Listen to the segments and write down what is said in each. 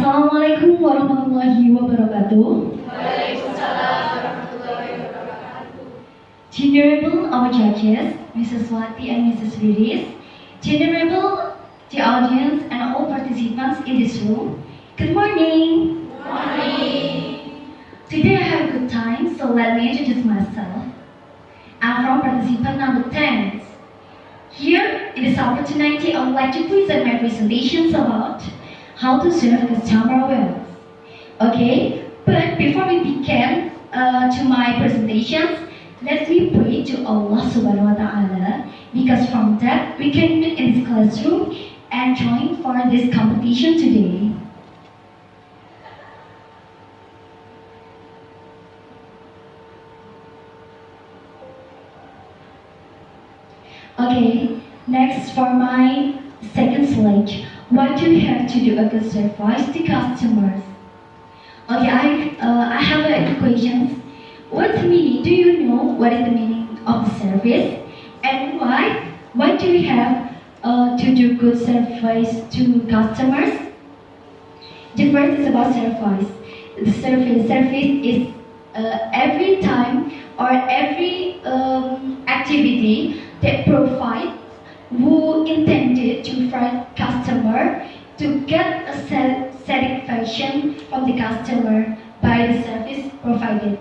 Assalamualaikum warahmatullahi wabarakatuh. Waalaikumsalam warahmatullahi wabarakatuh. Venerable our judges, Mrs. Swati and Mrs. Viris, venerable the audience and all participants in this room, good morning. Good morning. Today I have a good time, so let me introduce myself. I'm from participant number 10. Here, in this opportunity, I would like to present my presentations about how to serve customer well. Okay, but before we begin to my presentations, let me pray to Allah Subhanahu wa Taala, because from that we can meet in this classroom and join for this competition today. Okay, next for my second slide. What do we have to do a good service to customers? Okay, I have a question. What's the meaning? Do you know what is the meaning of the service? And why? Why do we have to do good service to customers? The first is about service. The service is every time or every activity that provides who intended to provide customer to get a satisfaction from the customer by the service provided.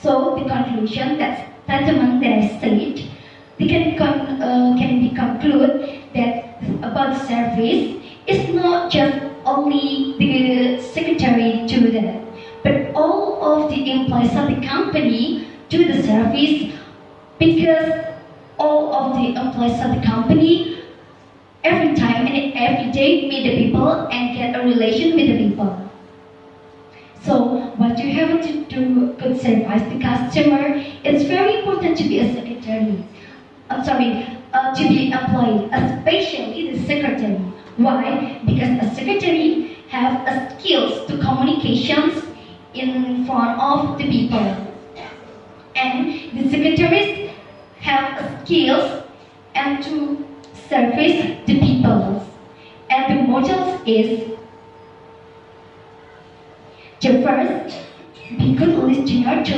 So the conclusion, that statement that I said, can be concluded that about the service is not just only the secretary do that, but all of the employees of the company do the service, because all of the employees of the company every time and every day meet the people and get a relation with the people. So what do you have to do good service to customer? It's very important to be a secretary. To be employee, especially the secretary. Why? Because a secretary have a skills to communications in front of the people, and the secretaries have skills and to service the people. And the motto is the first, be good listener to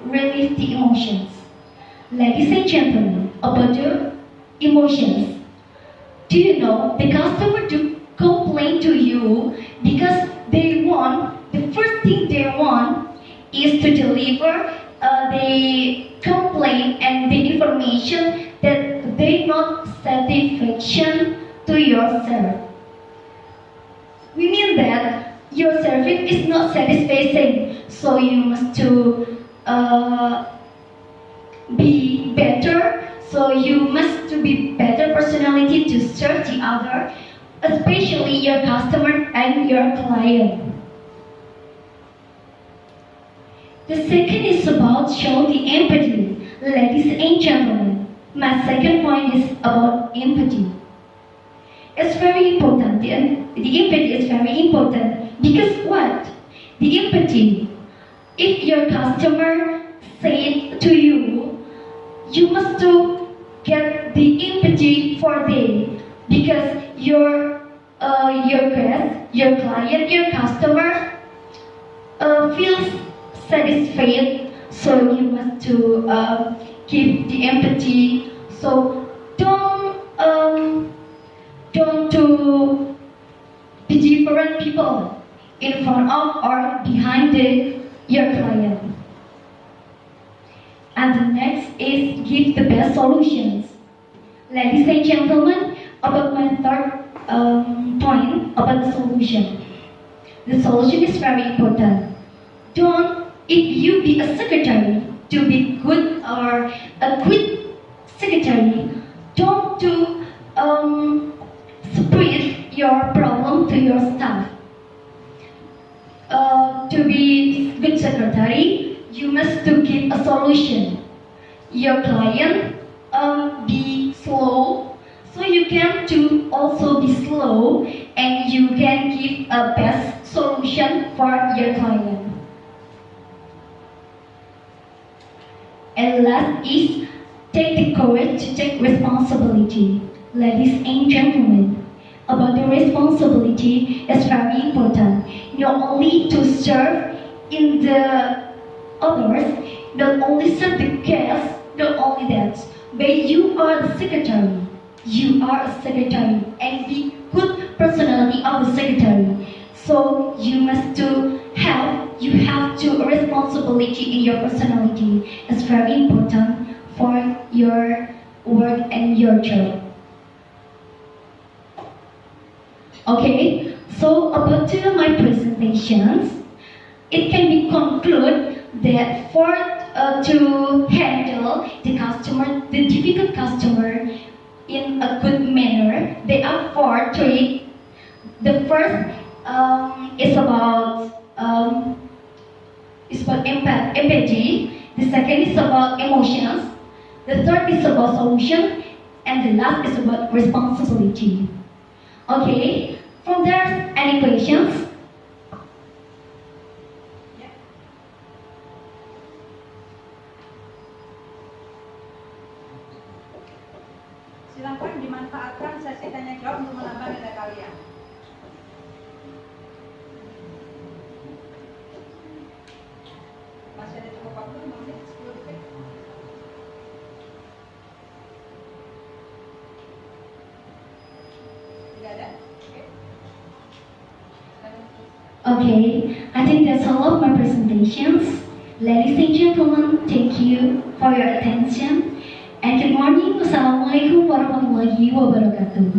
relieve the emotions. Ladies and gentlemen, about the emotions. Do you know the customer do complain to you because the first thing they want is to deliver the complaint and the information that they not satisfaction to your service. We mean that your service is not satisfying, so you must to be better. So you must to be better personality to serve the other, especially your customer and your client. The second is about show the empathy. Ladies and gentlemen, my second point is about empathy. It's very important, and the empathy is very important because what? The empathy. If your customer said to you, you must to get the empathy for them, because your guest, your client, your customer feels satisfied, so you must to give the empathy. So don't to be different people in front of or behind your client. And the next is give the best solutions. Ladies and gentlemen, about my third point about the solution. The solution is very important. If you be a secretary, to be good or a good secretary, don't to spread your problem to your staff. To be good secretary, you must to give a solution. Your client be slow, so you can to also be slow, and you can give a best solution for your client. And last is take the courage to take responsibility. Ladies and gentlemen, about the responsibility is very important. Not only to serve in the others, not only serve the guests, not only that, but you are the secretary. You are a secretary and the good personality of the secretary. So you must you have to responsibility in your personality. It's very important for your work and your job. Okay, so about to my presentations, it can be concluded that for to handle the customer, the difficult customer in a good manner, there are four traits. The first is about empathy. The second is about emotions. The third is about solution, and the last is about responsibility. Okay, from there, any questions? Silakan dimanfaatkan sesi tanya jawab untuk menambah nilai kalian. Masih ada cukup waktu, mungkin 10 detik. Tidak ada? Oke. Okay, I think that's all of my presentations. Ladies and gentlemen, thank you for your attention. And good morning. Wassalamualaikum warahmatullahi wabarakatuh.